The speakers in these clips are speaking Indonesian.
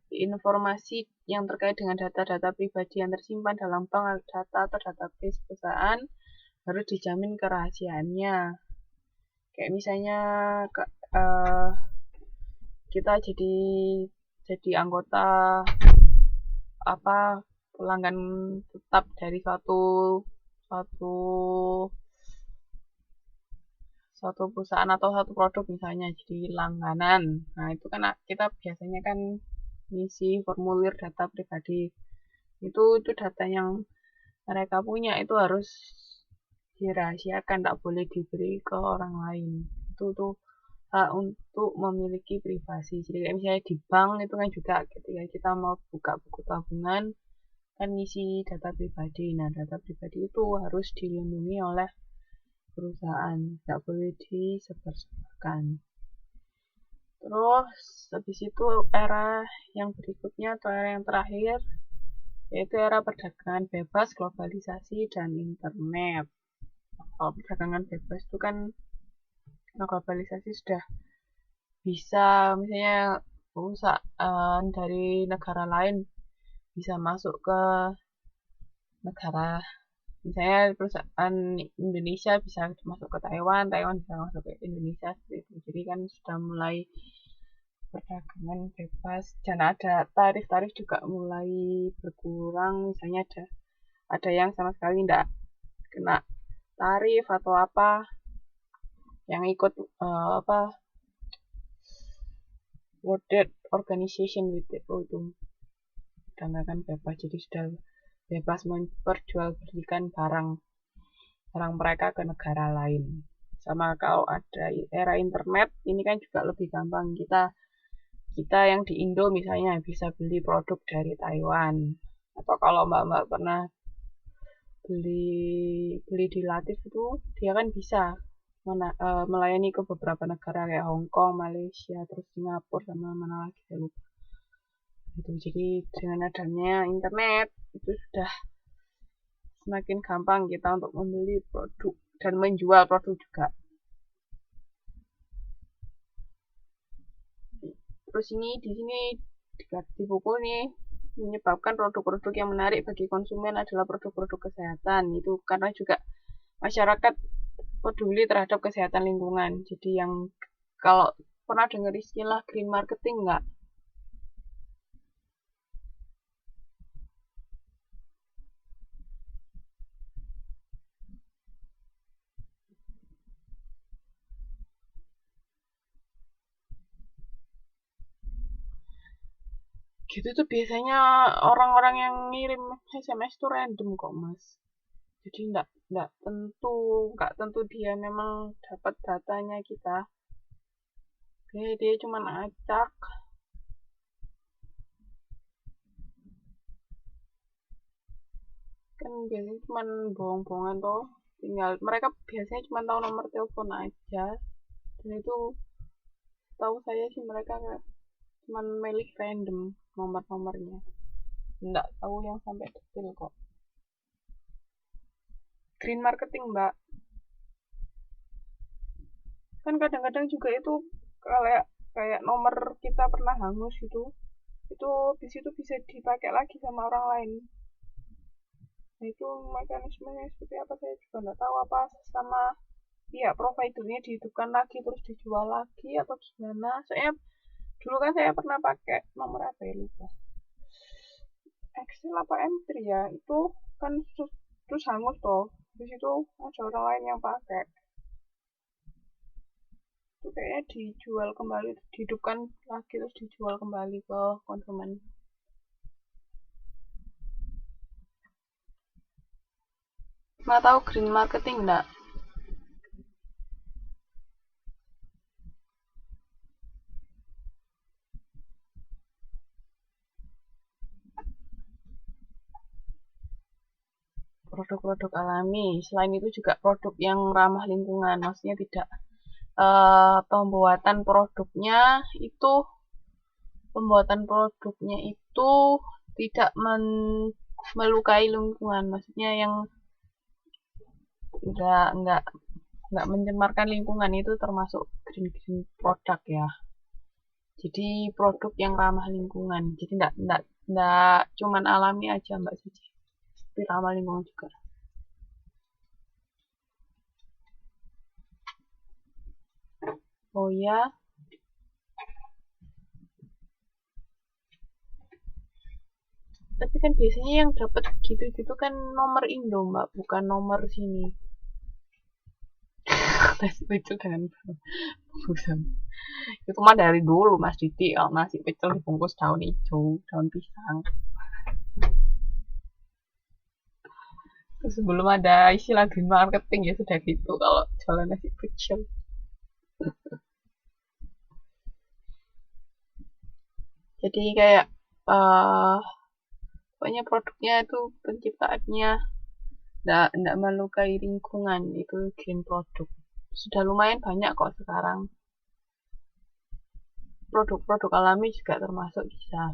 informasi yang terkait dengan data-data pribadi yang tersimpan dalam bank data atau database perusahaan harus dijamin kerahasiaannya. Kayak misalnya kita jadi anggota pelanggan tetap dari suatu suatu perusahaan atau satu produk misalnya jadi langganan. Nah, itu kan kita biasanya kan ngisi formulir data pribadi. Itu data yang mereka punya itu harus dirahasiakan, tak boleh diberi ke orang lain. Itu tuh hak untuk memiliki privasi. Jadi kayak misalnya di bank itu kan juga ketika kita mau buka buku tabungan kan ngisi data pribadi. Nah, data pribadi itu harus dilindungi oleh perusahaan, tidak boleh disebar-sebarkan. Terus habis itu era yang berikutnya atau era yang terakhir yaitu era perdagangan bebas, globalisasi, dan internet. Kalau perdagangan bebas itu kan globalisasi sudah bisa misalnya perusahaan dari negara lain bisa masuk ke negara, misalnya perusahaan Indonesia bisa masuk ke Taiwan, Taiwan bisa masuk ke Indonesia seperti itu. Jadi kan sudah mulai perdagangan bebas dan ada tarif-tarif juga mulai berkurang. Misalnya ada yang sama sekali tidak kena tarif atau apa yang ikut World Trade Organization WTO itu perdagangan bebas, jadi sudah bebas memperjualbelikan barang mereka ke negara lain. Sama kalau ada era internet ini kan juga lebih gampang, kita yang di Indo misalnya bisa beli produk dari Taiwan, atau kalau mbak pernah beli di Latif itu dia kan bisa melayani ke beberapa negara kayak Hong Kong, Malaysia, terus Singapura sama mana lagi saya lupa. Gitu. Jadi dengan adanya internet itu sudah semakin gampang kita untuk membeli produk dan menjual produk juga. Terus ini di sini di buku ini menyebabkan produk-produk yang menarik bagi konsumen adalah produk-produk kesehatan. Itu karena juga masyarakat peduli terhadap kesehatan lingkungan. Jadi yang kalau pernah dengar istilah green marketing nggak? Gitu tuh biasanya orang-orang yang ngirim SMS tuh random kok mas. Jadi nggak tentu dia memang dapat datanya kita. Dia cuma acak. Kan biasanya cuma bohong-bohongan toh. Tinggal mereka biasanya cuma tahu nomor telepon aja. Dan itu tahu saya sih mereka cuma milik random nomor-nomornya. Nggak tahu yang sampai detail kok. Green marketing mbak. Kan kadang-kadang juga itu kayak nomor kita pernah hangus itu di situ bisa dipakai lagi sama orang lain. Nah, itu mekanismenya seperti apa saya juga nggak tahu, apa sama pihak providernya dihidupkan lagi terus dijual lagi atau gimana. Soalnya dulu kan saya pernah pakai nomor apa ya lupa, Excel apa M3 ya, itu kan terus hangus toh, di situ ada orang lain yang pakai, itu kayaknya dijual kembali, dihidupkan lagi terus dijual kembali ke konsumen. Nggak tahu green marketing enggak? Produk-produk alami. Selain itu juga produk yang ramah lingkungan, maksudnya tidak pembuatan produknya itu tidak melukai lingkungan, maksudnya yang nggak mencemarkan lingkungan itu termasuk green produk ya. Jadi produk yang ramah lingkungan. Jadi enggak cuman alami aja Mbak Cici, tapi ramah lingkungan juga. Oh ya, tapi kan biasanya yang dapat gitu-gitu kan nomor Indo Mbak, bukan nomor sini. Nasi pecel dengan bungkusan. Itu mah dari dulu Mas Diti, kalau nasi pecel dibungkus daun hijau, daun pisang. Terus sebelum ada istilah green marketing ya sudah gitu kalau jualan nasi pecel. Jadi kayak pokoknya produknya itu penciptaannya enggak melukai lingkungan, itu green produk. Sudah lumayan banyak kok sekarang. Produk-produk alami juga termasuk bisa.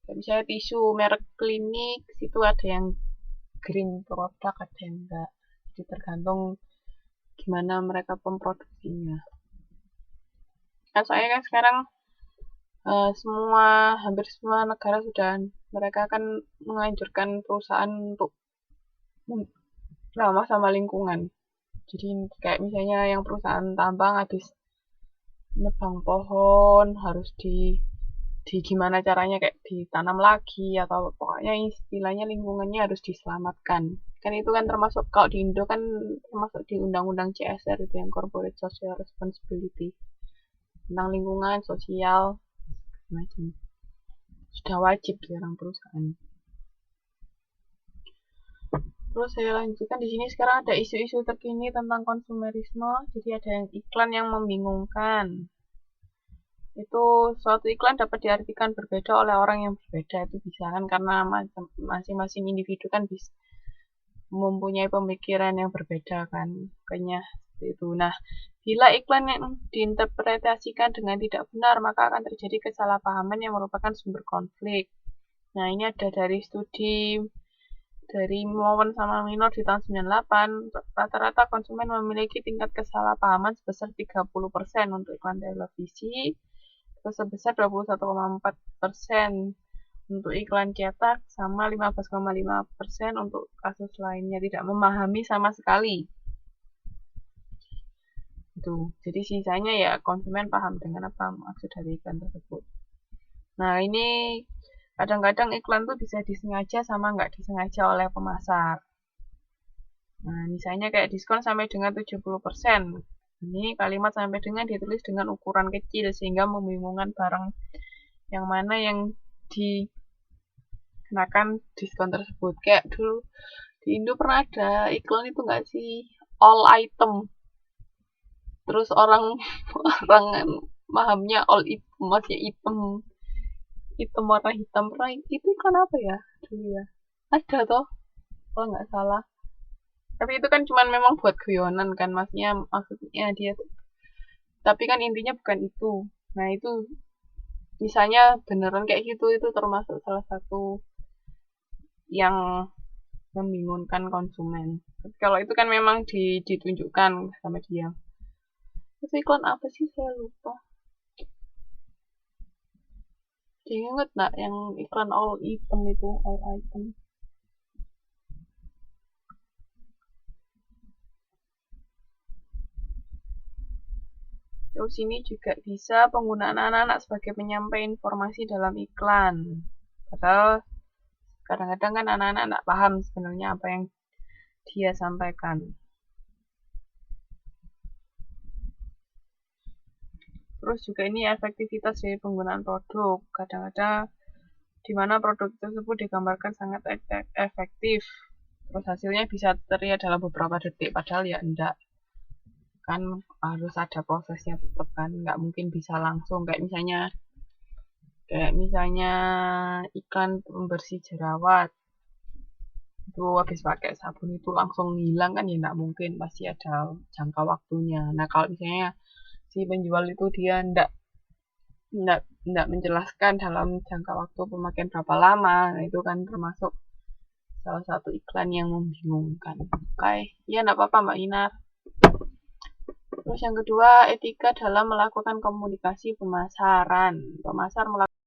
Kayak misalnya tisu merek klinik, situ ada yang green produk, ada yang enggak. Jadi tergantung gimana mereka pemproduksinya. Kan soalnya kan sekarang hampir semua negara sudah mereka kan menganjurkan perusahaan untuk ramah sama lingkungan. Jadi kayak misalnya yang perusahaan tambang habis nebang pohon harus di gimana caranya kayak ditanam lagi atau pokoknya istilahnya lingkungannya harus diselamatkan. Kan itu kan termasuk kalau di Indo kan termasuk di undang-undang CSR itu yang Corporate Social Responsibility tentang lingkungan, sosial, macam sudah wajib sekarang perusahaan. Terus saya lanjutkan di sini sekarang ada isu-isu terkini tentang konsumerisme. Jadi ada yang iklan yang membingungkan. Itu suatu iklan dapat diartikan berbeda oleh orang yang berbeda, itu bisa kan karena masing-masing individu kan bisa mempunyai pemikiran yang berbeda kan, makanya seperti itu. Nah, bila iklan yang diinterpretasikan dengan tidak benar, maka akan terjadi kesalahpahaman yang merupakan sumber konflik. Nah, ini ada dari studi dari Mowen sama Minor di tahun 98, rata-rata konsumen memiliki tingkat kesalahpahaman sebesar 30% untuk iklan televisi, terus sebesar 21,4% untuk iklan cetak, sama 15,5% untuk kasus lainnya tidak memahami sama sekali. Itu. Jadi sisanya ya konsumen paham dengan apa maksud dari iklan tersebut. Nah, ini kadang-kadang iklan tuh bisa disengaja sama nggak disengaja oleh pemasar. Nah, misalnya kayak diskon sampai dengan 70%. Ini kalimat sampai dengan ditulis dengan ukuran kecil sehingga membingungkan barang yang mana yang dikenakan diskon tersebut. Kayak dulu di Indo pernah ada iklan itu nggak sih? All item. Terus orang pahamnya all item, masih item warna hitam. Pernah itu iklan apa ya dulu ya? Ada toh, kalau nggak salah. Tapi itu kan cuman memang buat guyonan kan, maksudnya dia tuh. Tapi kan intinya bukan itu. Nah, itu misalnya beneran kayak gitu, itu termasuk salah satu yang membingungkan konsumen. Tapi kalau itu kan memang ditunjukkan sama dia. Itu iklan apa sih, saya lupa. Jadi inget nggak yang iklan all item itu, all item. Terus ini juga bisa penggunaan anak-anak sebagai penyampai informasi dalam iklan. Padahal kadang-kadang kan anak-anak nggak paham sebenarnya apa yang dia sampaikan. Terus juga ini efektivitas dari penggunaan produk. Kadang-kadang di mana produk tersebut digambarkan sangat efektif. Terus hasilnya bisa terlihat dalam beberapa detik, padahal ya enggak. Kan harus ada prosesnya tetap kan, nggak mungkin bisa langsung. Kayak misalnya iklan pembersih jerawat. Itu habis pakai sabun itu langsung hilang kan ya nggak mungkin, pasti ada jangka waktunya. Nah, kalau misalnya si penjual itu dia nggak menjelaskan dalam jangka waktu pemakaian berapa lama, nah itu kan termasuk salah satu iklan yang membingungkan. Oke, ya nggak apa-apa Mbak Inar. Terus yang kedua, etika dalam melakukan komunikasi pemasaran. Pemasar melakukan